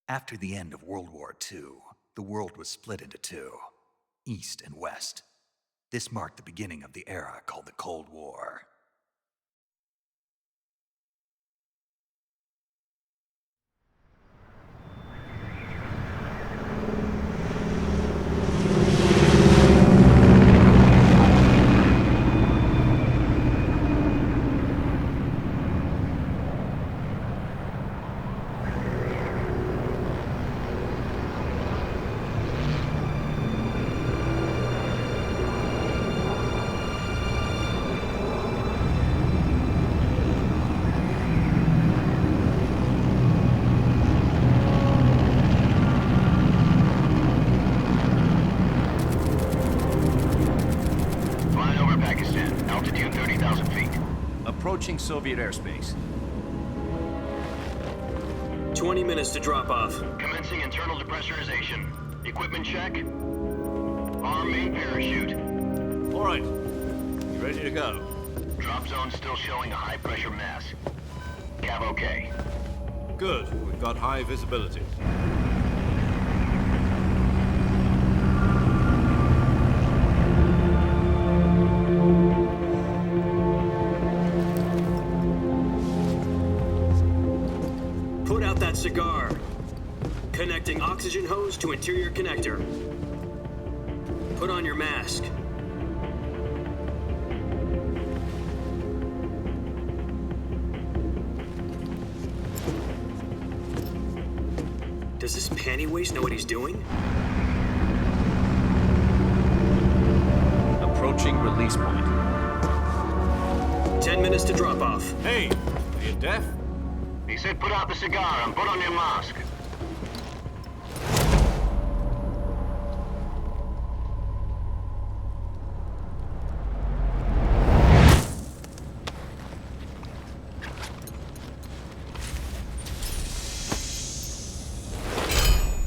After the end of World War II, the world was split into two, East and West. This marked the beginning of the era called the Cold War. Approaching Soviet airspace. 20 minutes to drop off. Commencing internal depressurization. Equipment check. Arm main parachute. All right. You ready to go? Drop zone still showing a high pressure mass. Cav okay. Good. We've got high visibility. Put out that cigar. Connecting oxygen hose to interior connector. Put on your mask. Does this panty waste know what he's doing? Approaching release point. 10 minutes to drop off. Hey, are you deaf? He said put out the cigar and put on your mask.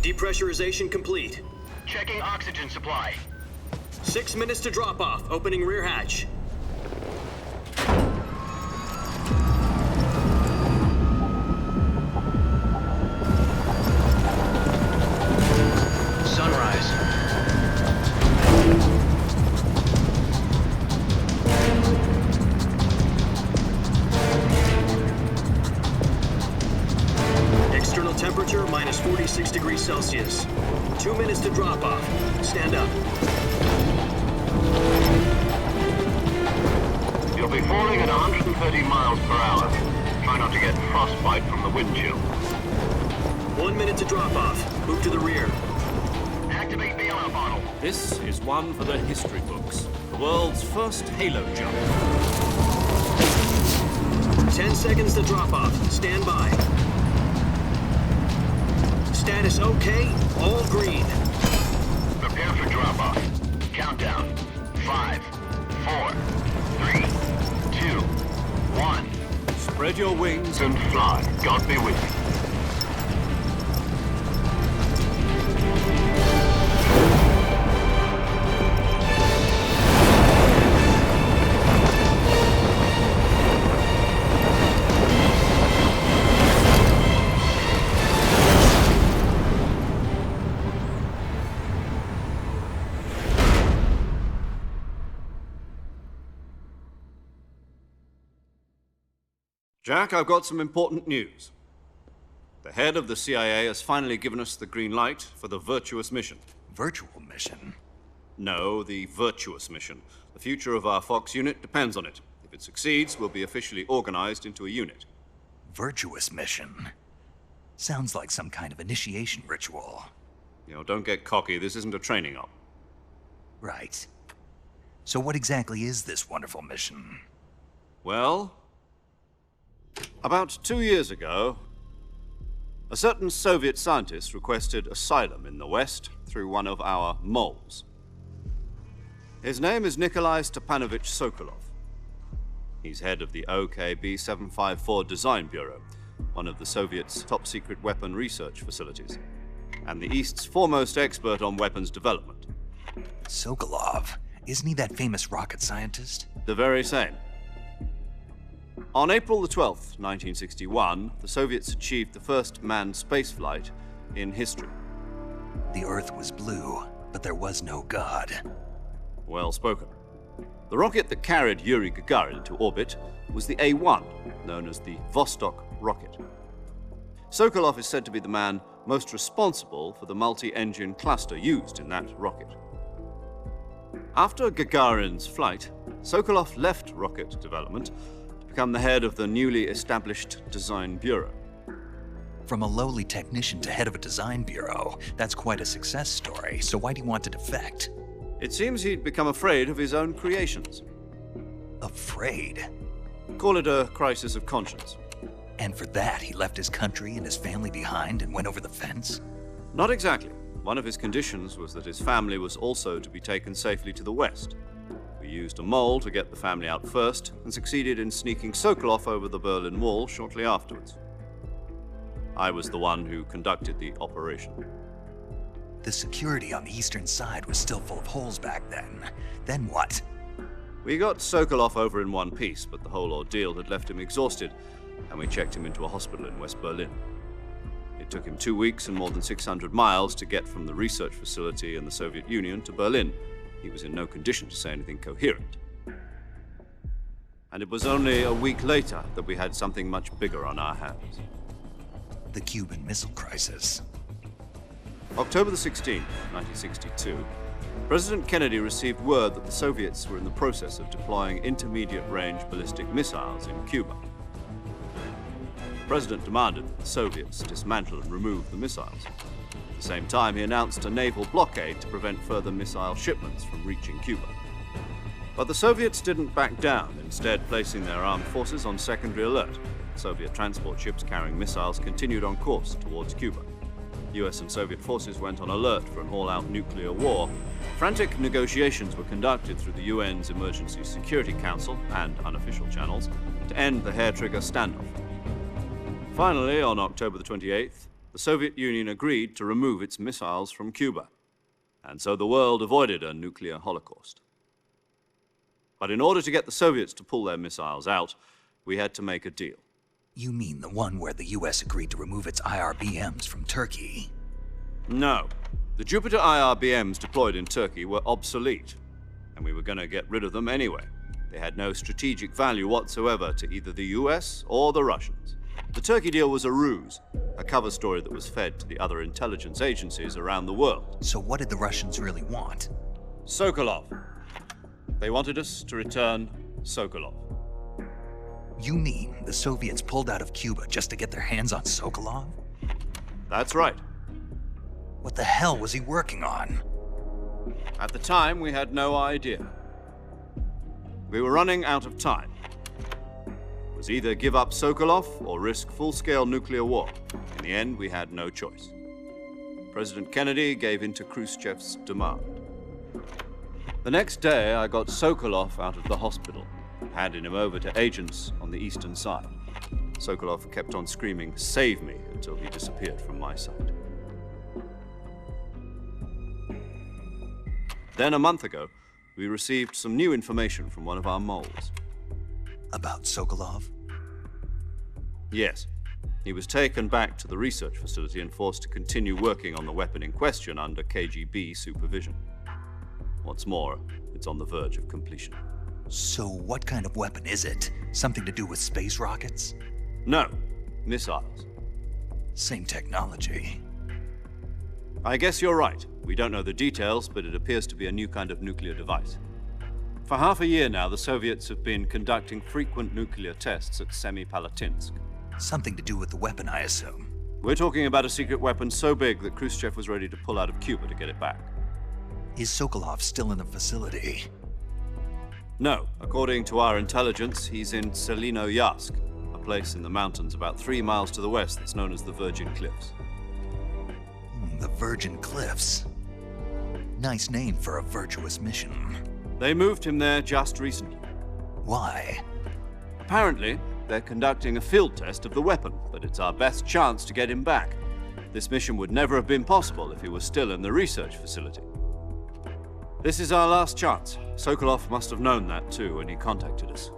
Depressurization complete. Checking oxygen supply. 6 minutes to drop off. Opening rear hatch. Sunrise. External temperature minus 46 degrees Celsius. 2 minutes to drop off. Stand up. You'll be falling at 130 miles per hour. Try not to get frostbite from the wind chill. 1 minute to drop off. Move to the rear. Activate the yellow bottle. This is one for the history books. The world's first halo jump. 10 seconds to drop off. Stand by. Status okay. All green. Prepare for drop off. Countdown. 5, 4, 3, 2, 1. Spread your wings And fly. God be with you. Jack, I've got some important news. The head of the CIA has finally given us the green light for the Virtuous mission. Virtual mission? No, the Virtuous mission. The future of our Fox unit depends on it. If it succeeds, we'll be officially organized into a unit. Virtuous mission? Sounds like some kind of initiation ritual. You know, don't get cocky. This isn't a training op. Right. So what exactly is this wonderful mission? Well, about 2 years ago, a certain Soviet scientist requested asylum in the West through one of our moles. His name is Nikolai Stepanovich Sokolov. He's head of the OKB-754 Design Bureau, one of the Soviets' top-secret weapon research facilities, and the East's foremost expert on weapons development. Sokolov? Isn't he that famous rocket scientist? The very same. On April the 12th, 1961, the Soviets achieved the first manned spaceflight in history. The Earth was blue, but there was no God. Well spoken. The rocket that carried Yuri Gagarin into orbit was the A-1, known as the Vostok rocket. Sokolov is said to be the man most responsible for the multi-engine cluster used in that rocket. After Gagarin's flight, Sokolov left rocket development to become the head of the newly established Design Bureau. From a lowly technician to head of a design bureau, that's quite a success story, so why'd he want to defect? It seems he'd become afraid of his own creations. Afraid? Call it a crisis of conscience. And for that, he left his country and his family behind and went over the fence? Not exactly. One of his conditions was that his family was also to be taken safely to the west. We used a mole to get the family out first and succeeded in sneaking Sokolov over the Berlin Wall shortly afterwards. I was the one who conducted the operation. The security on the eastern side was still full of holes back then. Then what? We got Sokolov over in one piece, but the whole ordeal had left him exhausted, and we checked him into a hospital in West Berlin. It took him 2 weeks and more than 600 miles to get from the research facility in the Soviet Union to Berlin. He was in no condition to say anything coherent. And it was only a week later that we had something much bigger on our hands. The Cuban Missile Crisis. October the 16th, 1962, President Kennedy received word that the Soviets were in the process of deploying intermediate-range ballistic missiles in Cuba. The President demanded that the Soviets dismantle and remove the missiles. At the same time, he announced a naval blockade to prevent further missile shipments from reaching Cuba. But the Soviets didn't back down, instead placing their armed forces on secondary alert. Soviet transport ships carrying missiles continued on course towards Cuba. US and Soviet forces went on alert for an all-out nuclear war. Frantic negotiations were conducted through the UN's Emergency Security Council and unofficial channels to end the hair-trigger standoff. Finally, on October the 28th, the Soviet Union agreed to remove its missiles from Cuba, and so the world avoided a nuclear holocaust. But in order to get the Soviets to pull their missiles out, we had to make a deal. You mean the one where the US agreed to remove its IRBMs from Turkey? No. The Jupiter IRBMs deployed in Turkey were obsolete, and we were going to get rid of them anyway. They had no strategic value whatsoever to either the US or the Russians. The Turkey deal was a ruse, a cover story that was fed to the other intelligence agencies around the world. So what did the Russians really want? Sokolov. They wanted us to return Sokolov. You mean the Soviets pulled out of Cuba just to get their hands on Sokolov? That's right. What the hell was he working on? At the time, we had no idea. We were running out of time. It was either give up Sokolov or risk full-scale nuclear war. In the end, we had no choice. President Kennedy gave in to Khrushchev's demand. The next day, I got Sokolov out of the hospital, handing him over to agents on the eastern side. Sokolov kept on screaming, "Save me," until he disappeared from my sight. Then, a month ago, we received some new information from one of our moles. About Sokolov? Yes. He was taken back to the research facility and forced to continue working on the weapon in question under KGB supervision. What's more, it's on the verge of completion. So what kind of weapon is it? Something to do with space rockets? No, missiles. Same technology. I guess you're right. We don't know the details, but it appears to be a new kind of nuclear device. For half a year now, the Soviets have been conducting frequent nuclear tests at Semipalatinsk. Something to do with the weapon, I assume. We're talking about a secret weapon so big that Khrushchev was ready to pull out of Cuba to get it back. Is Sokolov still in the facility? No. According to our intelligence, he's in Selinoyarsk, a place in the mountains about 3 miles to the west that's known as the Virgin Cliffs. The Virgin Cliffs. Nice name for a virtuous mission. They moved him there just recently. Why? Apparently, they're conducting a field test of the weapon, but it's our best chance to get him back. This mission would never have been possible if he was still in the research facility. This is our last chance. Sokolov must have known that too when he contacted us.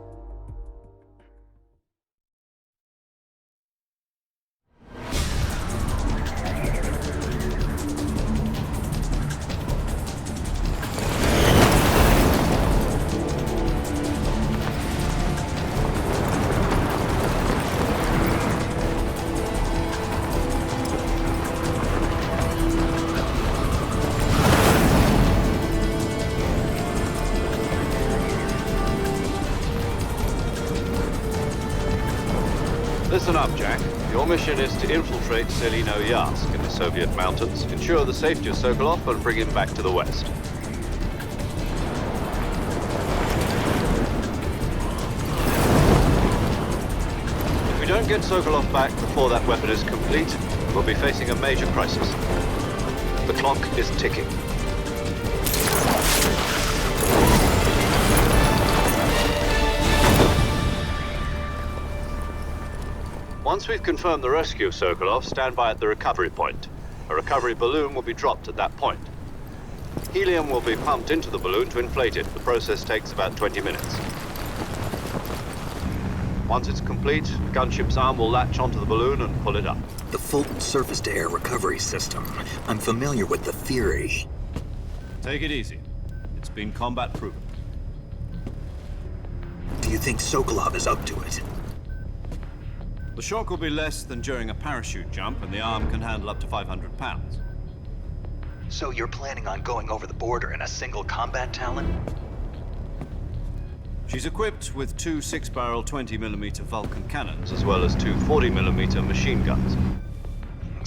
up, Jack. Your mission is to infiltrate Selino-Yarsk in the Soviet mountains, ensure the safety of Sokolov, and bring him back to the west. If we don't get Sokolov back before that weapon is complete, we'll be facing a major crisis. The clock is ticking. Once we've confirmed the rescue of Sokolov, stand by at the recovery point. A recovery balloon will be dropped at that point. Helium will be pumped into the balloon to inflate it. The process takes about 20 minutes. Once it's complete, the gunship's arm will latch onto the balloon and pull it up. The Fulton surface-to-air recovery system. I'm familiar with the theory. Take it easy. It's been combat proven. Do you think Sokolov is up to it? The shock will be less than during a parachute jump, and the arm can handle up to 500 pounds. So you're planning on going over the border in a single combat Talon? She's equipped with two 6-barrel 20mm Vulcan cannons, as well as two 40mm machine guns.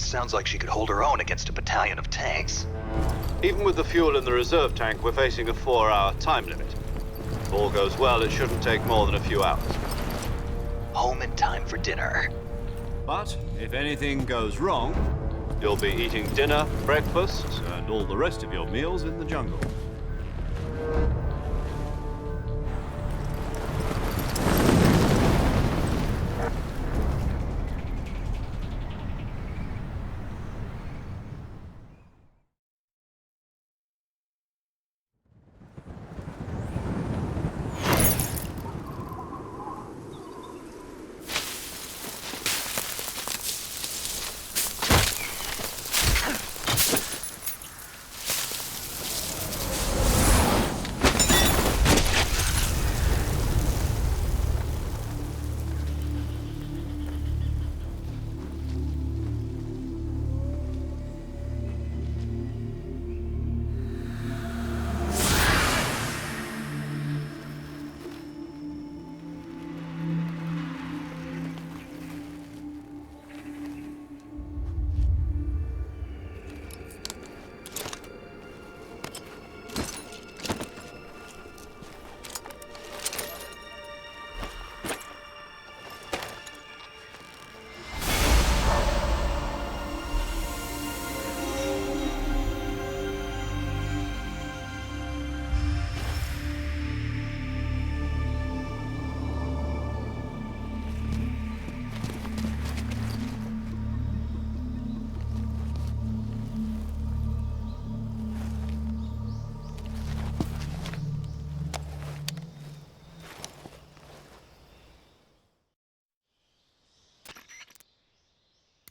Sounds like she could hold her own against a battalion of tanks. Even with the fuel in the reserve tank, we're facing a 4-hour time limit. If all goes well, it shouldn't take more than a few hours. Home in time for dinner. But if anything goes wrong, you'll be eating dinner, breakfast, and all the rest of your meals in the jungle.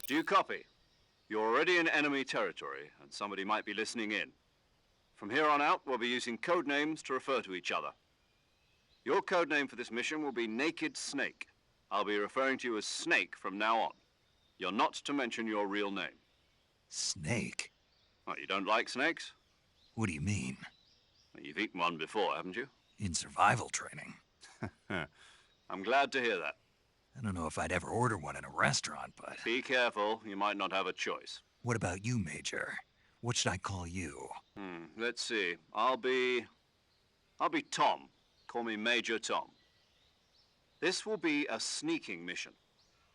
Do you copy? You're already in enemy territory, and somebody might be listening in. From here on out, we'll be using code names to refer to each other. Your code name for this mission will be Naked Snake. I'll be referring to you as Snake from now on. You're not to mention your real name. Snake? Oh, you don't like snakes? What do you mean? Well, you've eaten one before, haven't you? In survival training. I'm glad to hear that. I don't know if I'd ever order one in a restaurant, but... Be careful, you might not have a choice. What about you, Major? What should I call you? Let's see. I'll be Tom. Call me Major Tom. This will be a sneaking mission.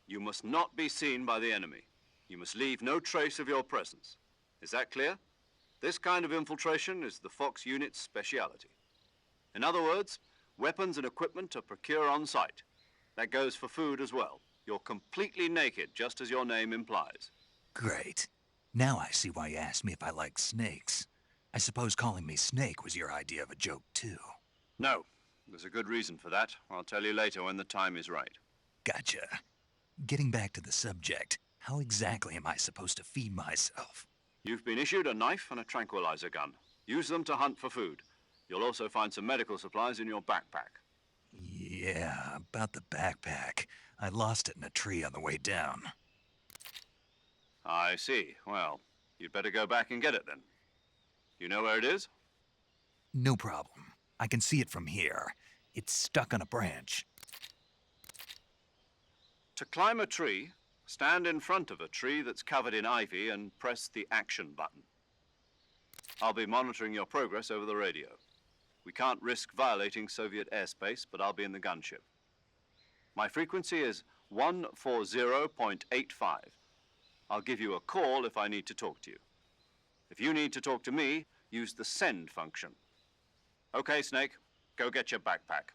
You must not be seen by the enemy. You must leave no trace of your presence. Is that clear? This kind of infiltration is the Fox unit's speciality. In other words, weapons and equipment are procured on site. That goes for food as well. You're completely naked, just as your name implies. Great. Now I see why you asked me if I like snakes. I suppose calling me Snake was your idea of a joke, too. No. There's a good reason for that. I'll tell you later when the time is right. Gotcha. Getting back to the subject, how exactly am I supposed to feed myself? You've been issued a knife and a tranquilizer gun. Use them to hunt for food. You'll also find some medical supplies in your backpack. Yeah, about the backpack. I lost it in a tree on the way down. I see. Well, you'd better go back and get it then. You know where it is? No problem. I can see it from here. It's stuck on a branch. To climb a tree, stand in front of a tree that's covered in ivy and press the action button. I'll be monitoring your progress over the radio. We can't risk violating Soviet airspace, but I'll be in the gunship. My frequency is 140.85. I'll give you a call if I need to talk to you. If you need to talk to me, use the send function. Okay, Snake, go get your backpack.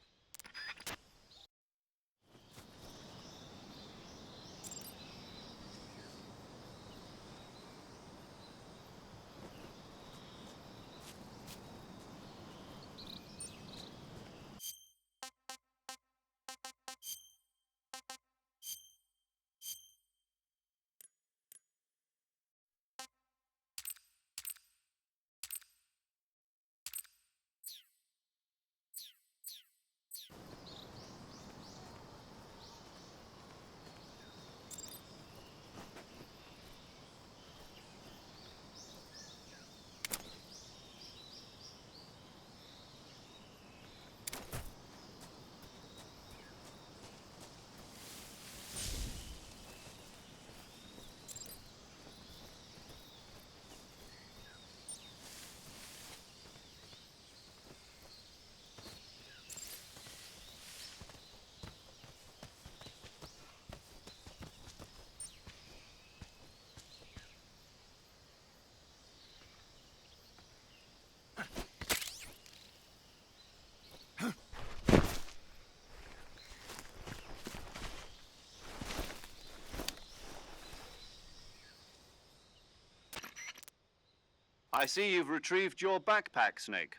I see you've retrieved your backpack, Snake.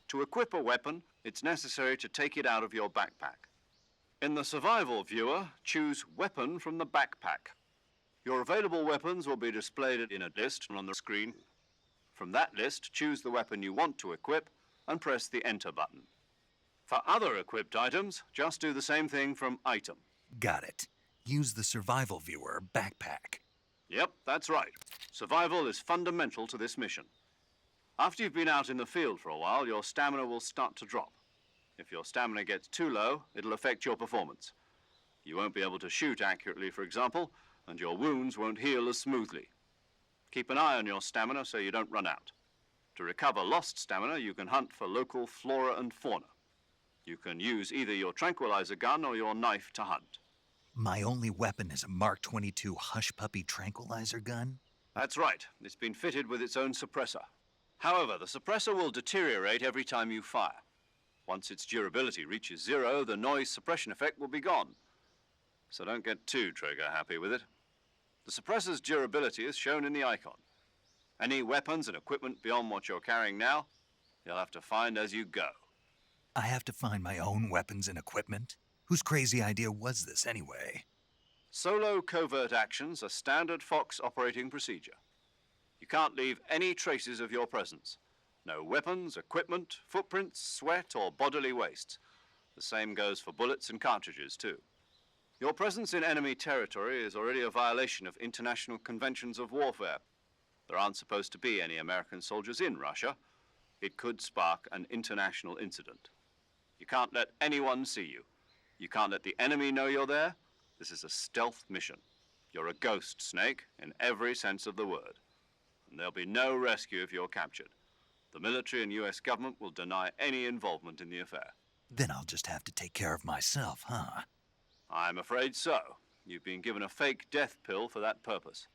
To equip a weapon, it's necessary to take it out of your backpack. In the survival viewer, choose Weapon from the backpack. Your available weapons will be displayed in a list on the screen. From that list, choose the weapon you want to equip and press the Enter button. For other equipped items, just do the same thing from Item. Got it. Use the survival viewer backpack. Yep, that's right. Survival is fundamental to this mission. After you've been out in the field for a while, your stamina will start to drop. If your stamina gets too low, it'll affect your performance. You won't be able to shoot accurately, for example, and your wounds won't heal as smoothly. Keep an eye on your stamina so you don't run out. To recover lost stamina, you can hunt for local flora and fauna. You can use either your tranquilizer gun or your knife to hunt. My only weapon is a Mark 22 Hush Puppy tranquilizer gun? That's right. It's been fitted with its own suppressor. However, the suppressor will deteriorate every time you fire. Once its durability reaches 0, the noise suppression effect will be gone. So don't get too trigger happy with it. The suppressor's durability is shown in the icon. Any weapons and equipment beyond what you're carrying now, you'll have to find as you go. I have to find my own weapons and equipment? Whose crazy idea was this anyway? Solo covert actions are standard Fox operating procedure. You can't leave any traces of your presence. No weapons, equipment, footprints, sweat, or bodily waste. The same goes for bullets and cartridges, too. Your presence in enemy territory is already a violation of international conventions of warfare. There aren't supposed to be any American soldiers in Russia. It could spark an international incident. You can't let anyone see you. You can't let the enemy know you're there. This is a stealth mission. You're a ghost, Snake, in every sense of the word. And there'll be no rescue if you're captured. The military and US government will deny any involvement in the affair. Then I'll just have to take care of myself, huh? I'm afraid so. You've been given a fake death pill for that purpose.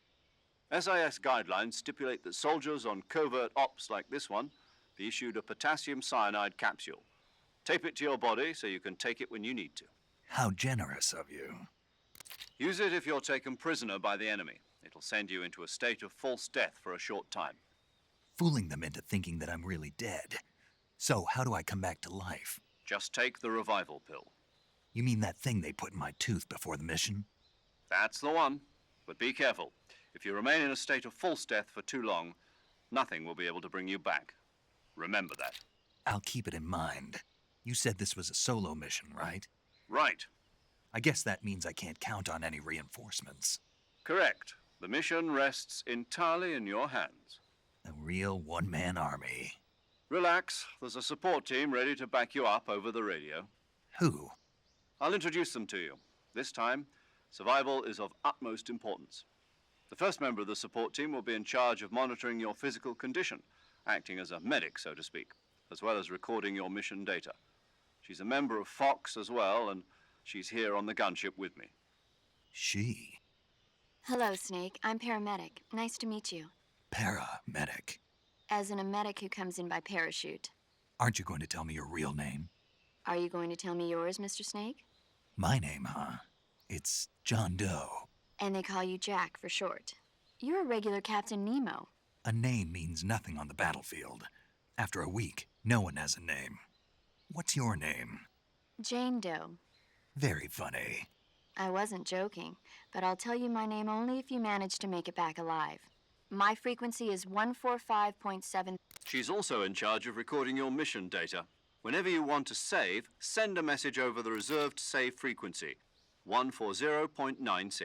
SIS guidelines stipulate that soldiers on covert ops like this one be issued a potassium cyanide capsule. Tape it to your body so you can take it when you need to. How generous of you. Use it if you're taken prisoner by the enemy. It'll send you into a state of false death for a short time. Fooling them into thinking that I'm really dead. So how do I come back to life? Just take the revival pill. You mean that thing they put in my tooth before the mission? That's the one. But be careful. If you remain in a state of false death for too long, nothing will be able to bring you back. Remember that. I'll keep it in mind. You said this was a solo mission, right? Right. I guess that means I can't count on any reinforcements. Correct. The mission rests entirely in your hands. A real one-man army. Relax. There's a support team ready to back you up over the radio. Who? I'll introduce them to you. This time, Survival is of utmost importance. The first member of the support team will be in charge of monitoring your physical condition, acting as a medic, so to speak, as well as recording your mission data. She's a member of Fox as well, and she's here on the gunship with me. She? Hello, Snake. I'm paramedic. Nice to meet you. Paramedic. As in a medic who comes in by parachute. Aren't you going to tell me your real name? Are you going to tell me yours, Mr. Snake? My name, huh? It's John Doe. And they call you Jack for short. You're a regular Captain Nemo. A name means nothing on the battlefield. After a week, no one has a name. What's your name? Jane Doe. Very funny. I wasn't joking, but I'll tell you my name only if you manage to make it back alive. My frequency is 145.7. She's also in charge of recording your mission data. Whenever you want to save, send a message over the reserved save frequency, 140.96.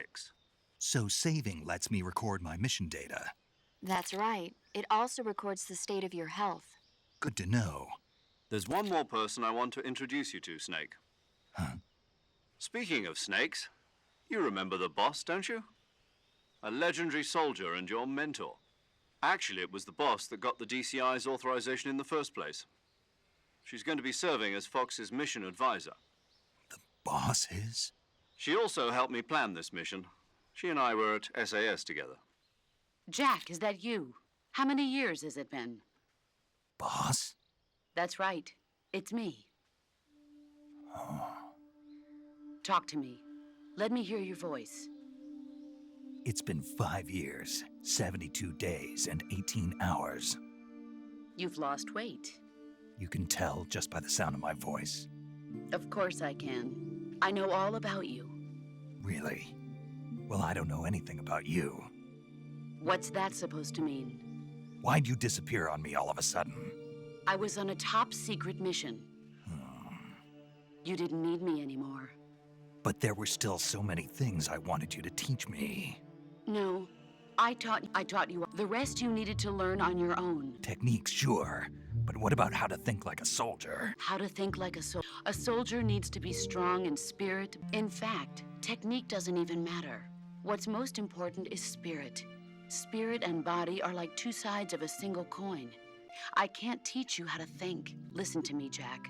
So saving lets me record my mission data. That's right. It also records the state of your health. Good to know. There's one more person I want to introduce you to, Snake. Huh? Speaking of snakes, you remember the boss, don't you? A legendary soldier and your mentor. Actually, it was the boss that got the DCI's authorization in the first place. She's going to be serving as Fox's mission advisor. The boss is? She also helped me plan this mission. She and I were at SAS together. Jack, is that you? How many years has it been? Boss? That's right. It's me. Talk to me. Let me hear your voice. It's been 5 years, 72 days, and 18 hours. You've lost weight. You can tell just by the sound of my voice. Of course I can. I know all about you. Really? Well, I don't know anything about you. What's that supposed to mean? Why'd you disappear on me all of a sudden? I was on a top secret mission. You didn't need me anymore. But there were still so many things I wanted you to teach me. No, I taught you the rest you needed to learn on your own. Techniques, sure. But what about how to think like a soldier? How to think like a soldier. A soldier needs to be strong in spirit. In fact, technique doesn't even matter. What's most important is spirit. Spirit and body are like two sides of a single coin. I can't teach you how to think. Listen to me, Jack.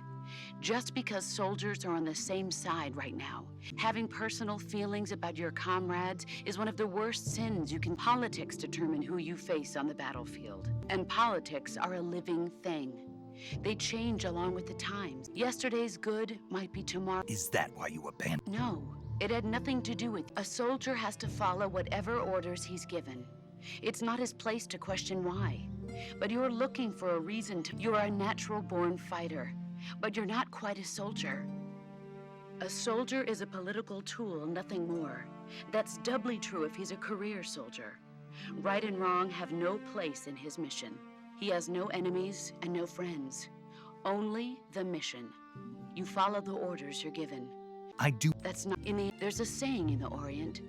Just because soldiers are on the same side right now, having personal feelings about your comrades is one of the worst sins you can. Politics determine who you face on the battlefield. And politics are a living thing. They change along with the times. Yesterday's good might be tomorrow. Is that why you abandoned? No, it had nothing to do with. A soldier has to follow whatever orders he's given. It's not his place to question why. But you're looking for a reason to. You're a natural-born fighter. But you're not quite a soldier. A soldier is a political tool, nothing more. That's doubly true if he's a career soldier. Right and wrong have no place in his mission. He has no enemies and no friends. Only the mission. You follow the orders you're given. I do. That's not in the. There's a saying in the Orient.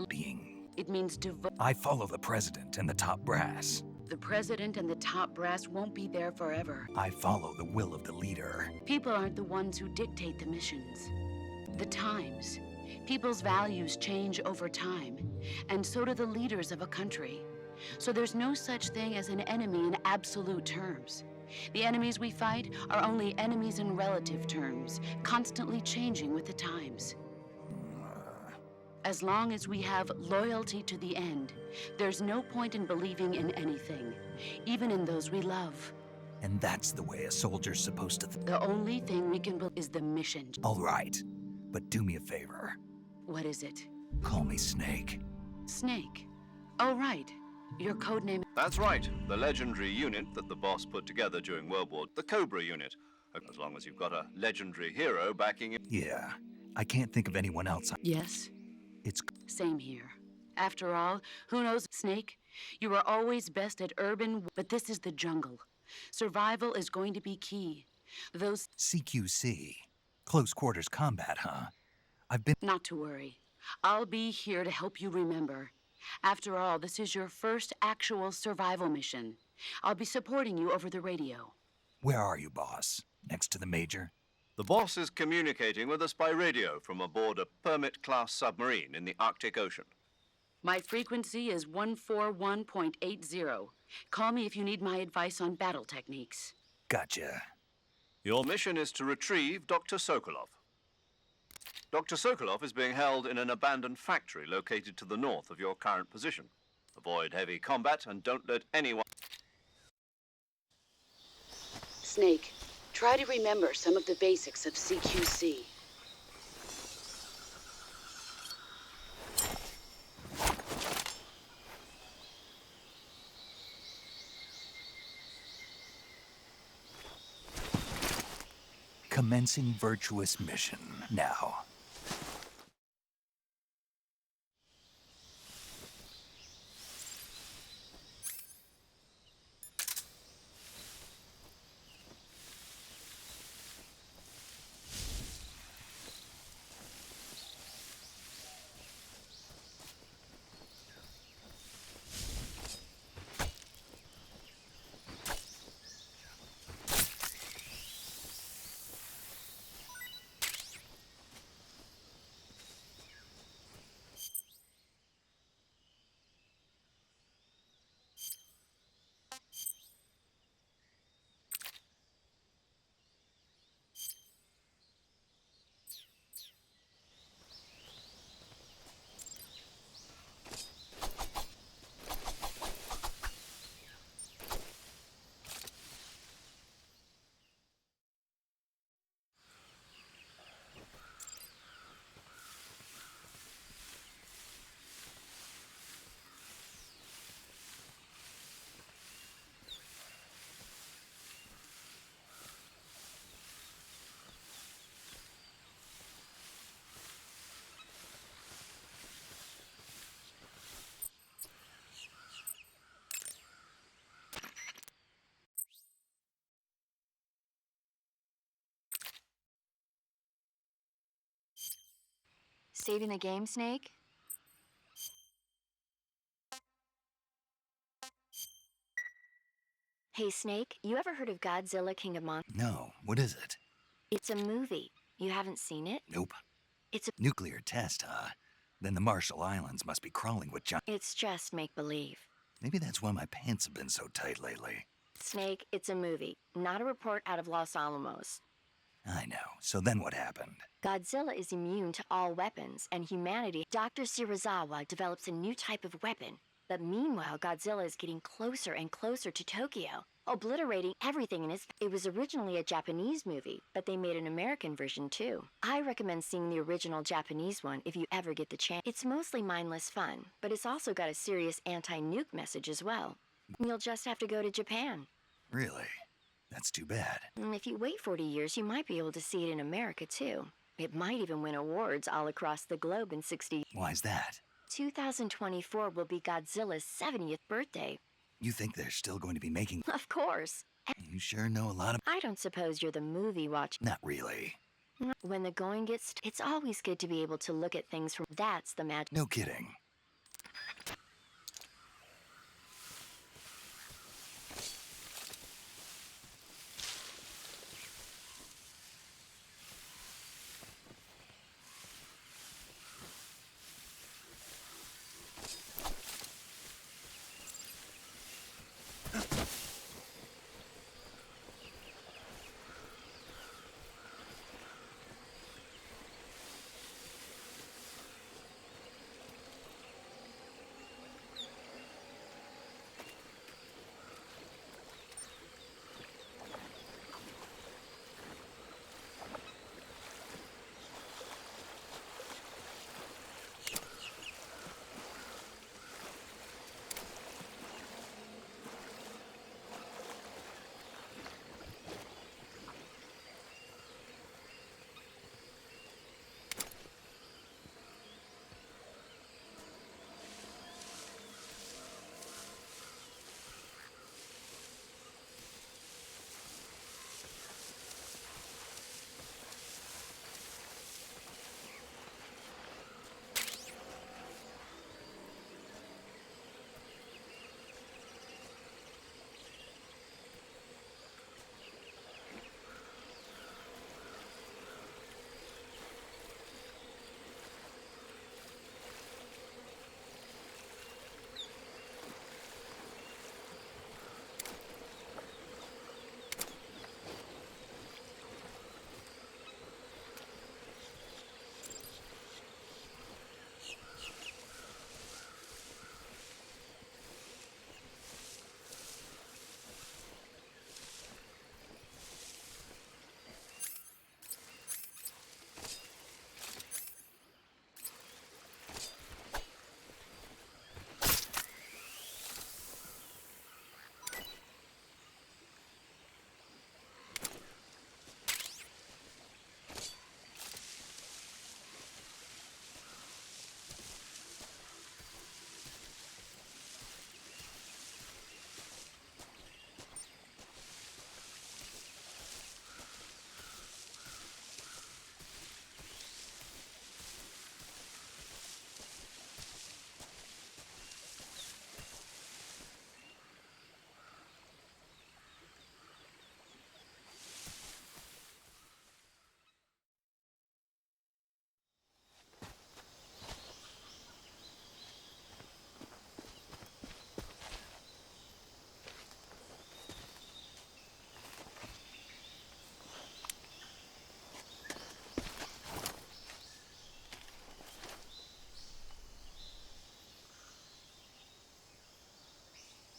Being. It means devote. I follow the president and the top brass. The president and the top brass won't be there forever. I follow the will of the leader. People aren't the ones who dictate the missions. The times. People's values change over time, and so do the leaders of a country. So there's no such thing as an enemy in absolute terms. The enemies we fight are only enemies in relative terms, constantly changing with the times. As long as we have loyalty to the end, there's no point in believing in anything, even in those we love. And that's the way a soldier's supposed to think. The only thing we can believe is the mission. All right, but do me a favor. What is it? Call me Snake. Snake. Oh, right. Your code name. That's right, the legendary unit that the boss put together during World War, the Cobra unit. As long as you've got a legendary hero backing it. Yeah, I can't think of anyone else. Yes. It's Same here. After all, who knows, Snake? You are always best at urban, but this is the jungle. Survival is going to be key. Those. CQC. Close quarters combat, huh? I've been. Not to worry. I'll be here to help you remember. After all, this is your first actual survival mission. I'll be supporting you over the radio. Where are you, boss? Next to the major? The boss is communicating with us by radio from aboard a Permit-class submarine in the Arctic Ocean. My frequency is 141.80. Call me if you need my advice on battle techniques. Gotcha. Your mission is to retrieve Dr. Sokolov. Dr. Sokolov is being held in an abandoned factory located to the north of your current position. Avoid heavy combat and don't let anyone... Snake, try to remember some of the basics of CQC. Commencing virtuous mission now. Saving the game, Snake? Hey, Snake, you ever heard of Godzilla King of Monsters? No, what is it? It's a movie. You haven't seen it? Nope. It's a... Nuclear test, huh? Then the Marshall Islands must be crawling with giant... It's just make-believe. Maybe that's why my pants have been so tight lately. Snake, it's a movie, not a report out of Los Alamos. I know. So then what happened? Godzilla is immune to all weapons, and humanity... Dr. Shirazawa develops a new type of weapon. But meanwhile, Godzilla is getting closer and closer to Tokyo, obliterating everything in its... It was originally a Japanese movie, but they made an American version too. I recommend seeing the original Japanese one if you ever get the chance. It's mostly mindless fun, but it's also got a serious anti-nuke message as well. You'll just have to go to Japan. Really? That's too bad. If you wait 40 years, you might be able to see it in America too. It might even win awards all across the globe in 60 years. Why's that? 2024 will be Godzilla's 70th birthday. You think they're still going to be making... Of course. You sure know a lot of... I don't suppose you're the movie watcher. Not really. When the going gets... It's always good to be able to look at things from... That's the magic. No kidding.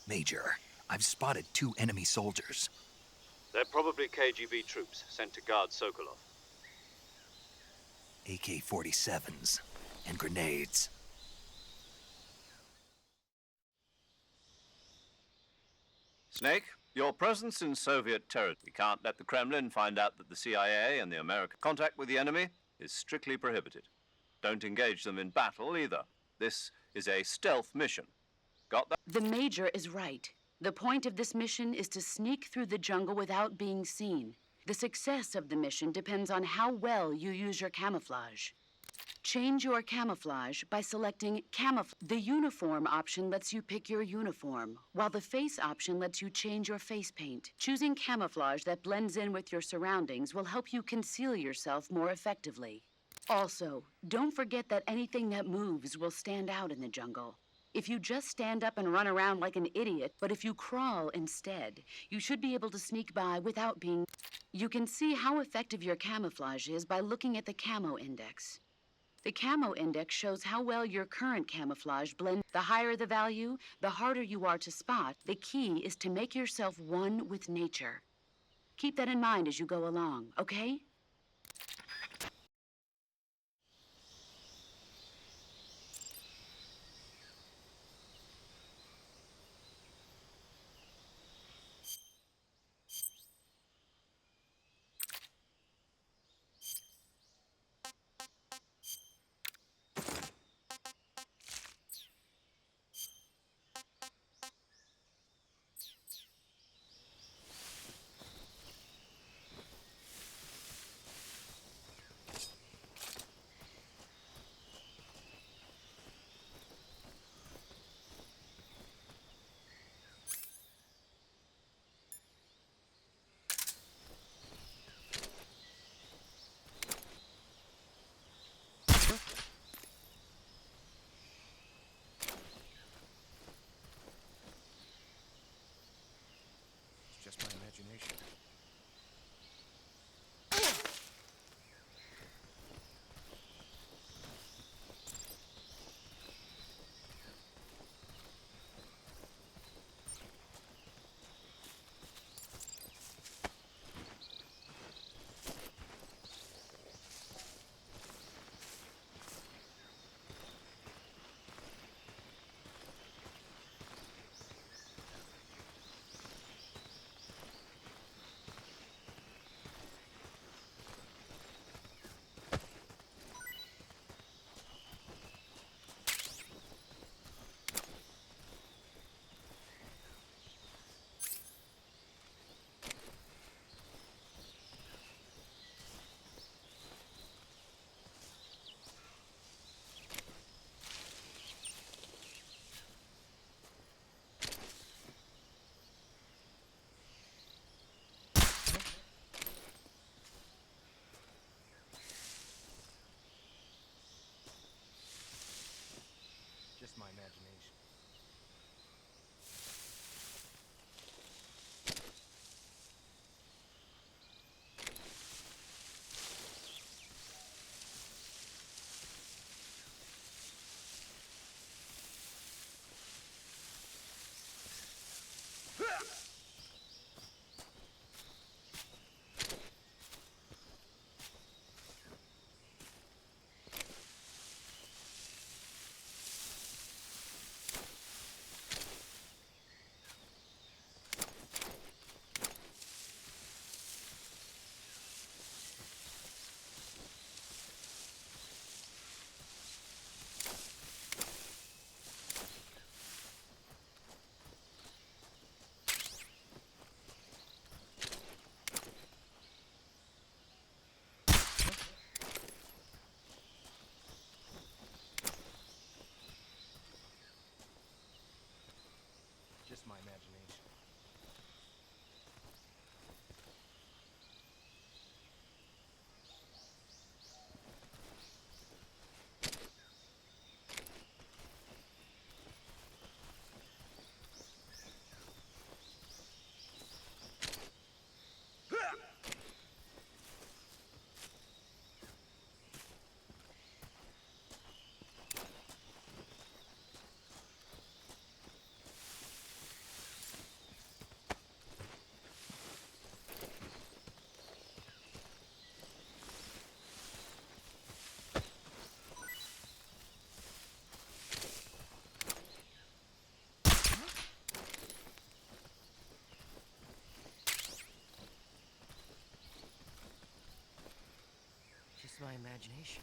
Major, I've spotted 2 enemy soldiers. They're probably KGB troops sent to guard Sokolov. AK-47s and grenades. Snake, your presence in Soviet territory. We can't let the Kremlin find out that the CIA and the American contact with the enemy is strictly prohibited. Don't engage them in battle either. This is a stealth mission. Got that? The Major is right. The point of this mission is to sneak through the jungle without being seen. The success of the mission depends on how well you use your camouflage. Change your camouflage by selecting camouflage. The uniform option lets you pick your uniform, while the face option lets you change your face paint. Choosing camouflage that blends in with your surroundings will help you conceal yourself more effectively. Also, don't forget that anything that moves will stand out in the jungle. If you just stand up and run around like an idiot, but if you crawl instead, you should be able to sneak by without being... You can see how effective your camouflage is by looking at the camo index. The camo index shows how well your current camouflage blends. The higher the value, the harder you are to spot. The key is to make yourself one with nature. Keep that in mind as you go along, okay? Just my imagination. Just my imagination. Just my imagination. imagination.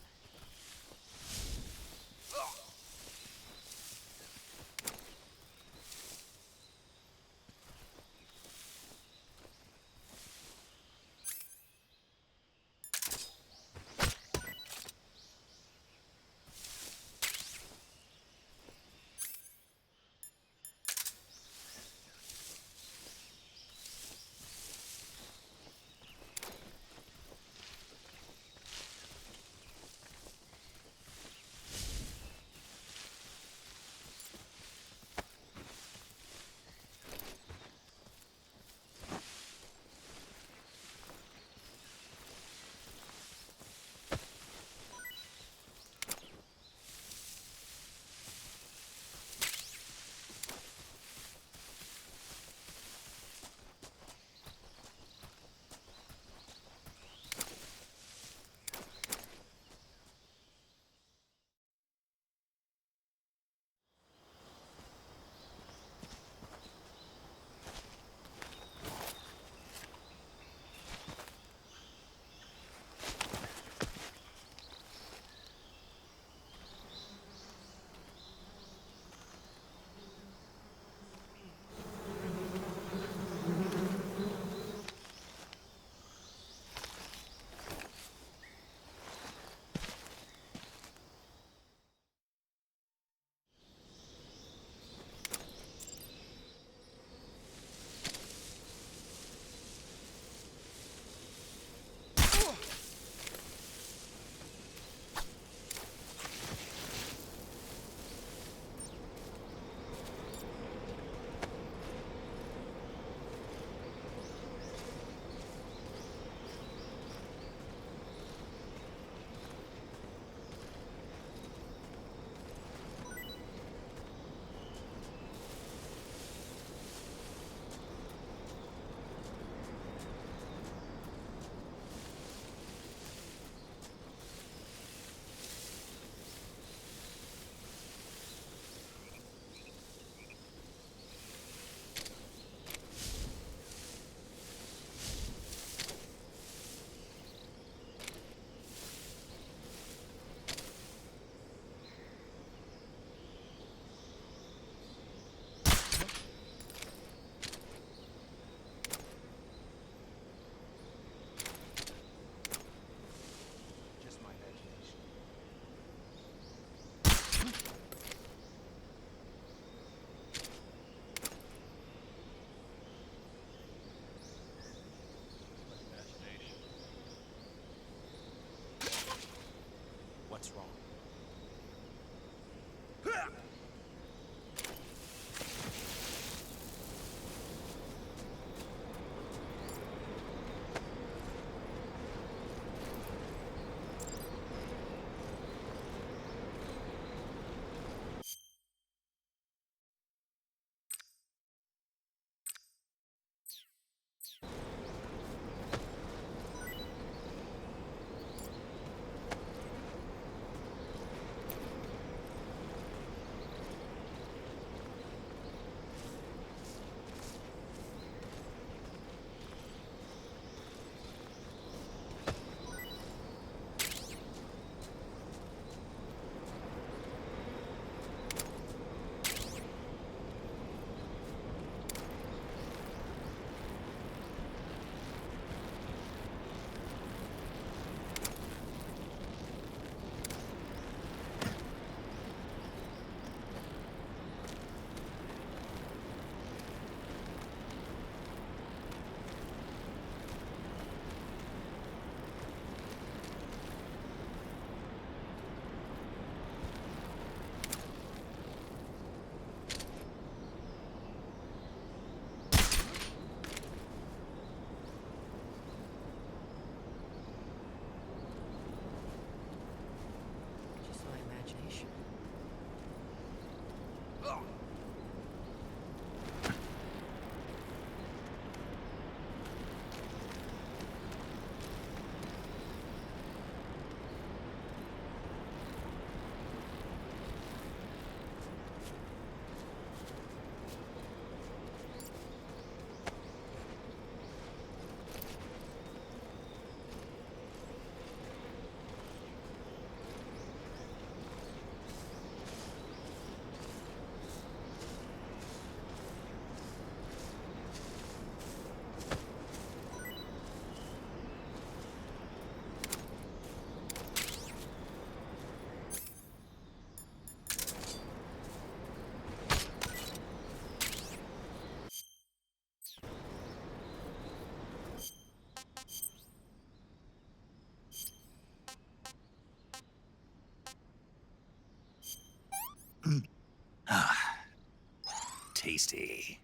tasty.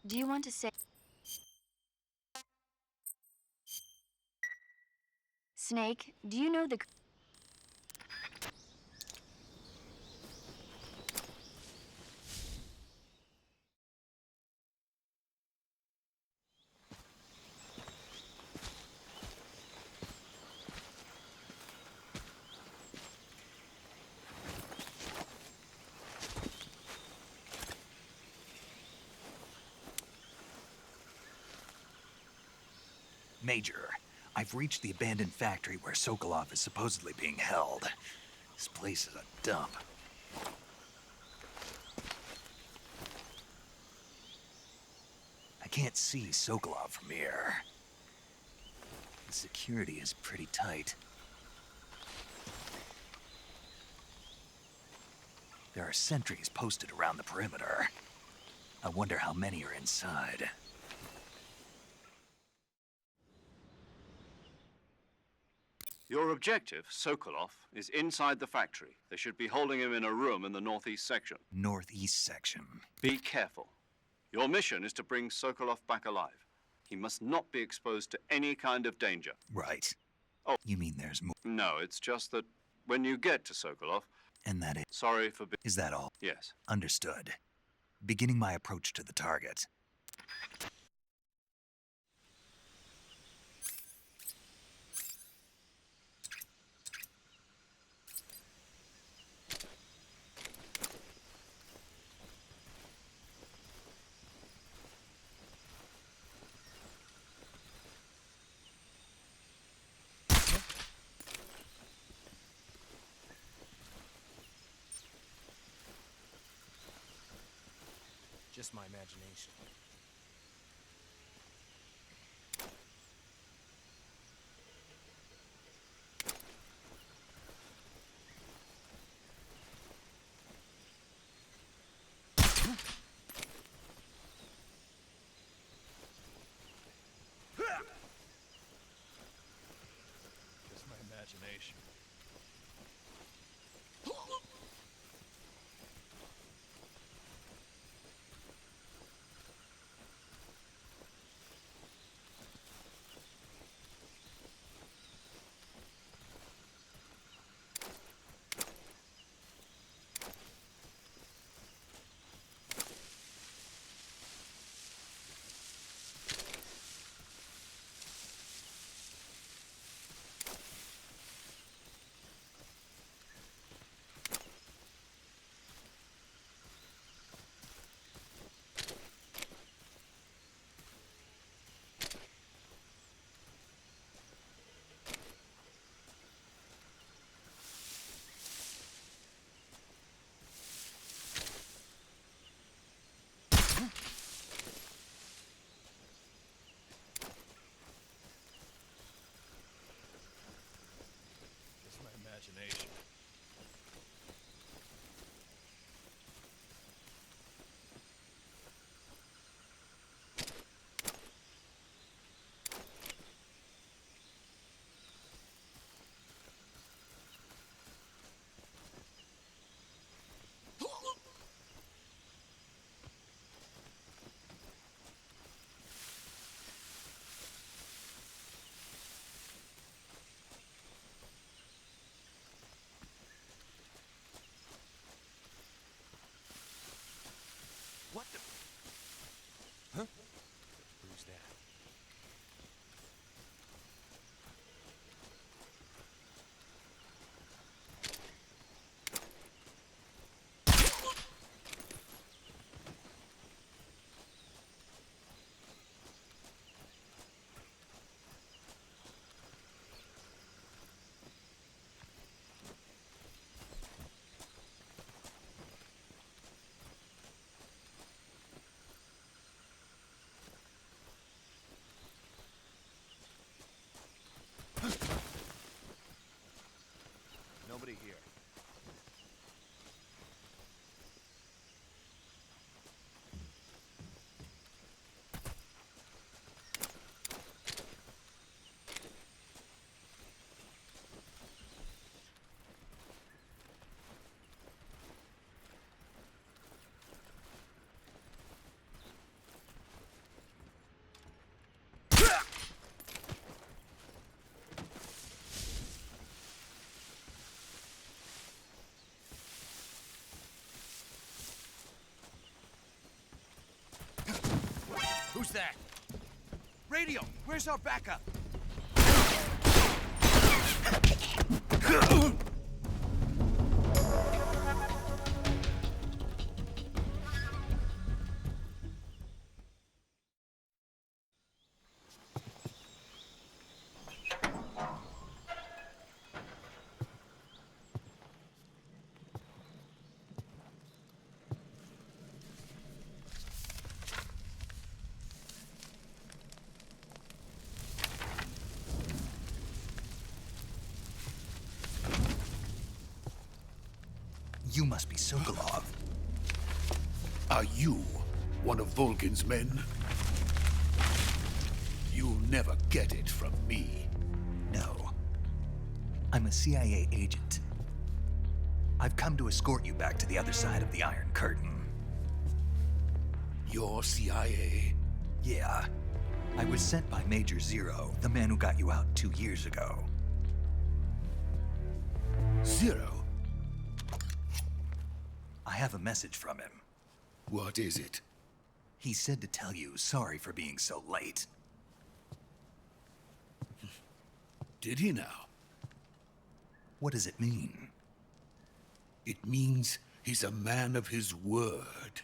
Do you want to say... Snake, do you know the... Major, I've reached the abandoned factory where Sokolov is supposedly being held. This place is a dump. I can't see Sokolov from here. The security is pretty tight. There are sentries posted around the perimeter. I wonder how many are inside. Your objective, Sokolov, is inside the factory. They should be holding him in a room in the northeast section. Northeast section. Be careful. Your mission is to bring Sokolov back alive. He must not be exposed to any kind of danger. Right. Oh. You mean there's more? No, it's just that when you get to Sokolov... And that Sorry for... is that all? Yes. Understood. Beginning my approach to the target. Just my imagination. Just my imagination. nobody here. Who's that? Radio, where's our backup? You must be Sokolov. Are you one of Volgin's men? You'll never get it from me. No. I'm a CIA agent. I've come to escort you back to the other side of the Iron Curtain. You're CIA? Yeah. I was sent by Major Zero, the man who got you out 2 years ago. Zero? I have a message from him. What is it? He said to tell you sorry for being so late. Did he now? What does it mean? It means he's a man of his word.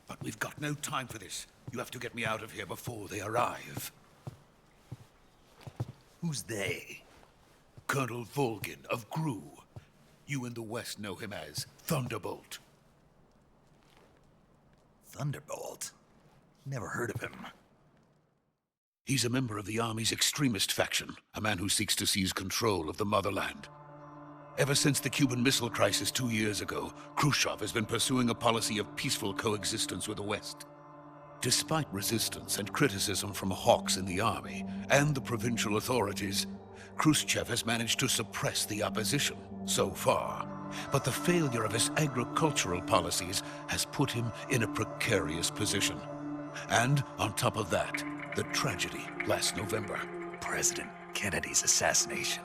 But we've got no time for this. You have to get me out of here before they arrive. Who's they? Colonel Volgin of GRU. You in the West know him as Thunderbolt. Thunderbolt? Never heard of him. He's a member of the Army's extremist faction, a man who seeks to seize control of the motherland. Ever since the Cuban Missile Crisis 2 years ago, Khrushchev has been pursuing a policy of peaceful coexistence with the West. Despite resistance and criticism from hawks in the army and the provincial authorities, Khrushchev has managed to suppress the opposition so far. But the failure of his agricultural policies has put him in a precarious position. And on top of that, the tragedy last November. President Kennedy's assassination.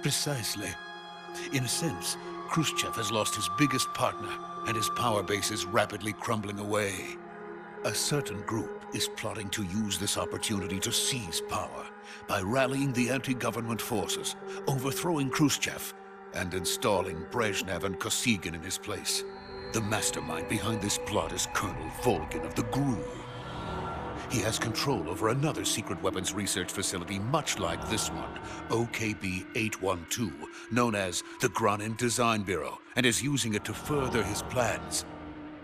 Precisely. In a sense, Khrushchev has lost his biggest partner, and his power base is rapidly crumbling away. A certain group is plotting to use this opportunity to seize power by rallying the anti-government forces, overthrowing Khrushchev, and installing Brezhnev and Kosygin in his place. The mastermind behind this plot is Colonel Volgin of the GRU. He has control over another secret weapons research facility much like this one, OKB-812, known as the Granin Design Bureau, and is using it to further his plans.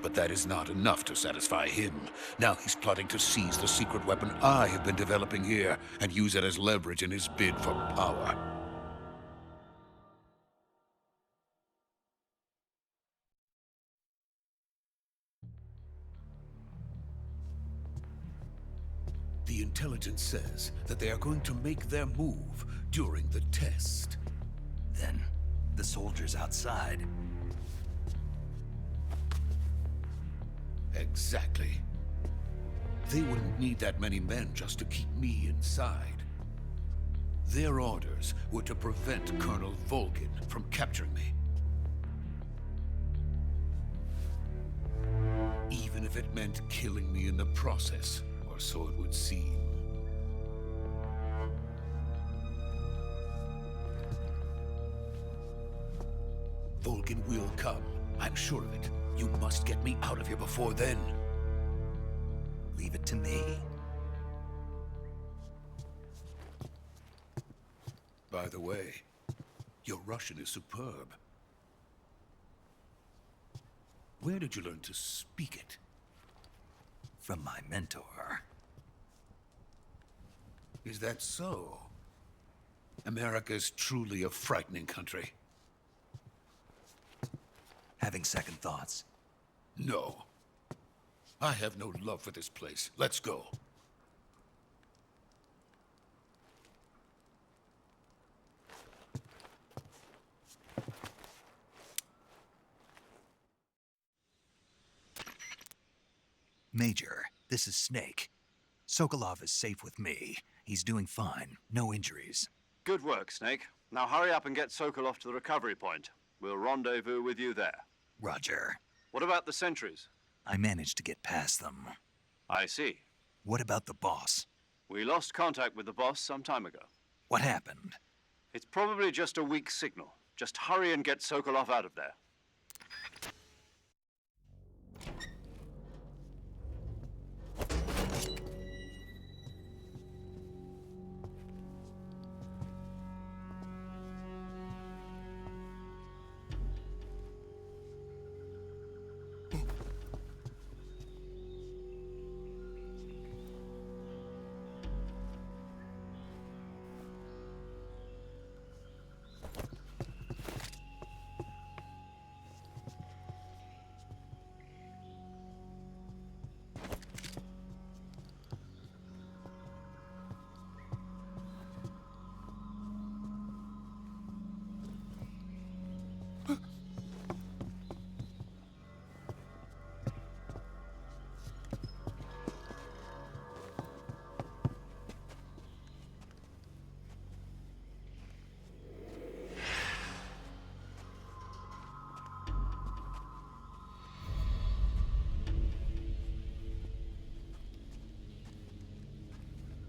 But that is not enough to satisfy him. Now he's plotting to seize the secret weapon I have been developing here and use it as leverage in his bid for power. The intelligence says that they are going to make their move during the test. Then, the soldiers outside. Exactly. They wouldn't need that many men just to keep me inside. Their orders were to prevent Colonel Volgin from capturing me. Even if it meant killing me in the process, or so it would seem. Volgin will come. I'm sure of it. You must get me out of here before then. Leave it to me. By the way, your Russian is superb. Where did you learn to speak it? From my mentor. Is that so? America's truly a frightening country. Having second thoughts? No. I have no love for this place. Let's go. Major, this is Snake. Sokolov is safe with me. He's doing fine. No injuries. Good work, Snake. Now hurry up and get Sokolov to the recovery point. We'll rendezvous with you there. Roger. What about the sentries? I managed to get past them. I see. What about the boss? We lost contact with the boss some time ago. What happened? It's probably just a weak signal. Just hurry and get Sokolov out of there.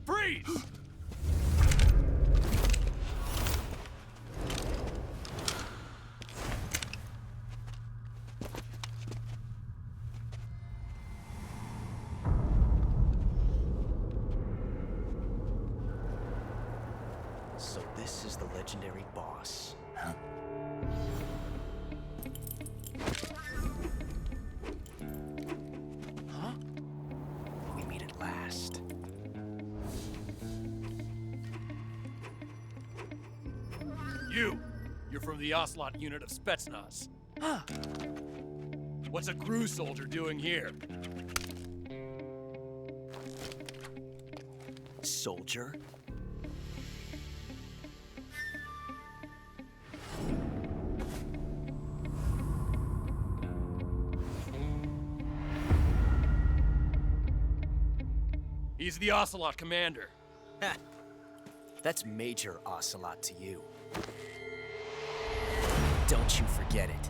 Freeze! So this is the legendary boss. Huh? Huh? We meet at last. You're from the Ocelot unit of Spetsnaz. What's a crew soldier doing here? Soldier? He's the Ocelot commander. That's Major Ocelot to you. Don't you forget it.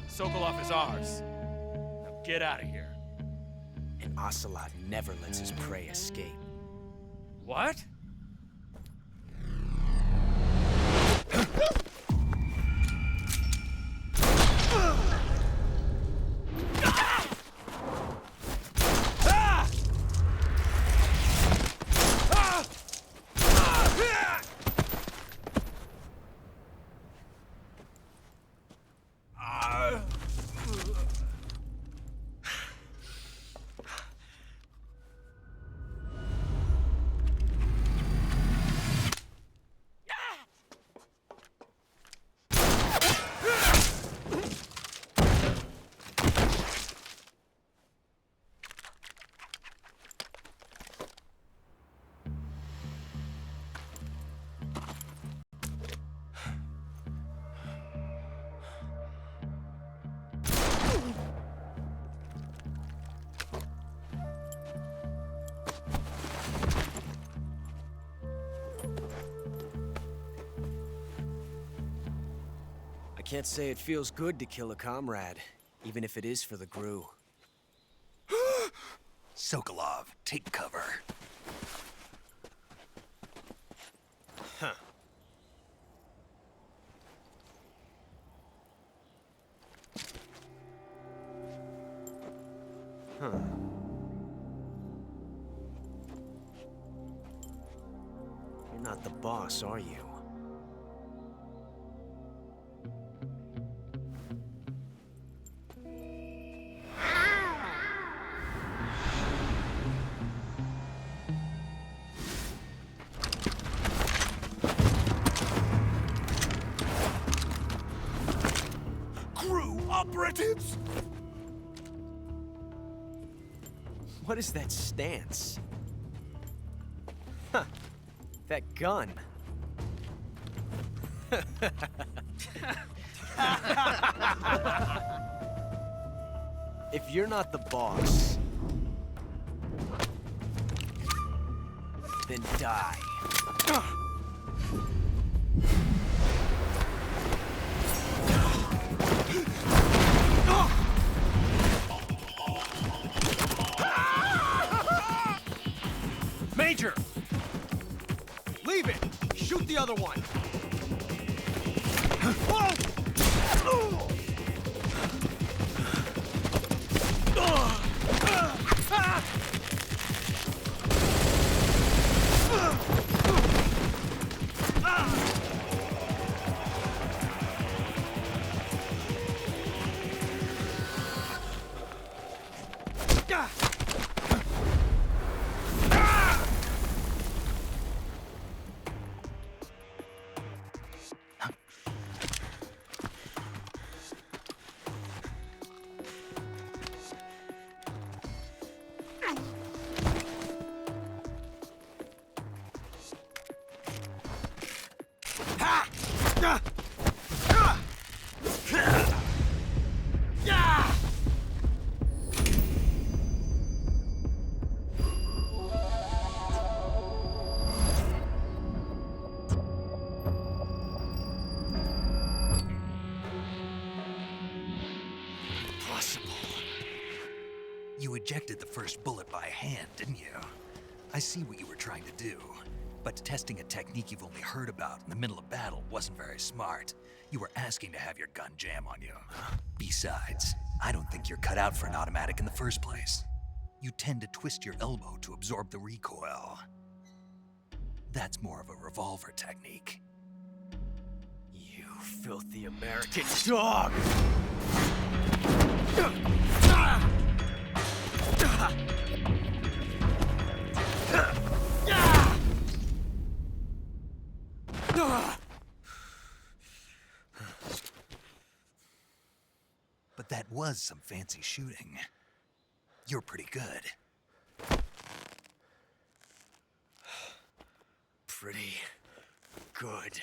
Sokolov is ours. Now get out of here. And Ocelot never lets his prey escape. What? I can't say it feels good to kill a comrade, even if it is for the GRU. Sokolov, take cover. Huh. Huh. You're not the boss, are you? operatives? What is that stance? Huh. That gun. If you're not the boss, then die. Major! Leave it! Shoot the other one! You ejected the first bullet by hand, didn't you? I see what you were trying to do. But testing a technique you've only heard about in the middle of battle wasn't very smart. You were asking to have your gun jam on you. Besides, I don't think you're cut out for an automatic in the first place. You tend to twist your elbow to absorb the recoil. That's more of a revolver technique. You filthy American dog! But that was some fancy shooting. You're pretty good. Pretty good.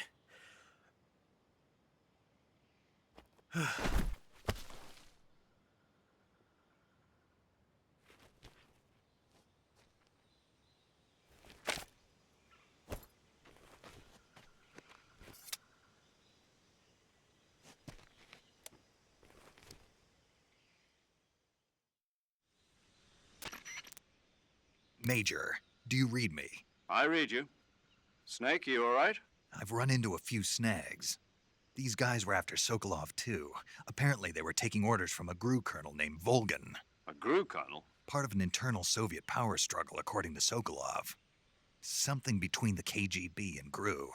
Major, do you read me? I read you. Snake, you all right? I've run into a few snags. These guys were after Sokolov too. Apparently they were taking orders from a GRU colonel named Volgin. A GRU colonel? Part of an internal Soviet power struggle, according to Sokolov. Something between the KGB and GRU.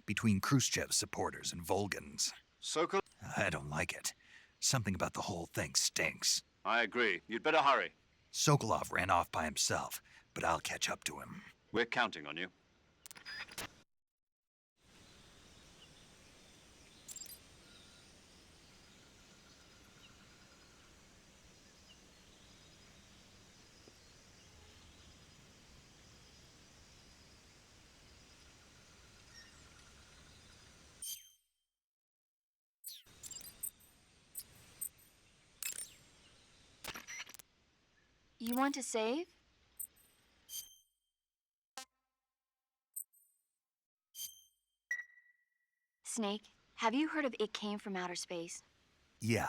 Between Khrushchev's supporters and Volgin's. Sokolov? I don't like it. Something about the whole thing stinks. I agree. You'd better hurry. Sokolov ran off by himself, but I'll catch up to him. We're counting on you. You want to save? Snake, have you heard of It Came from Outer Space? Yeah,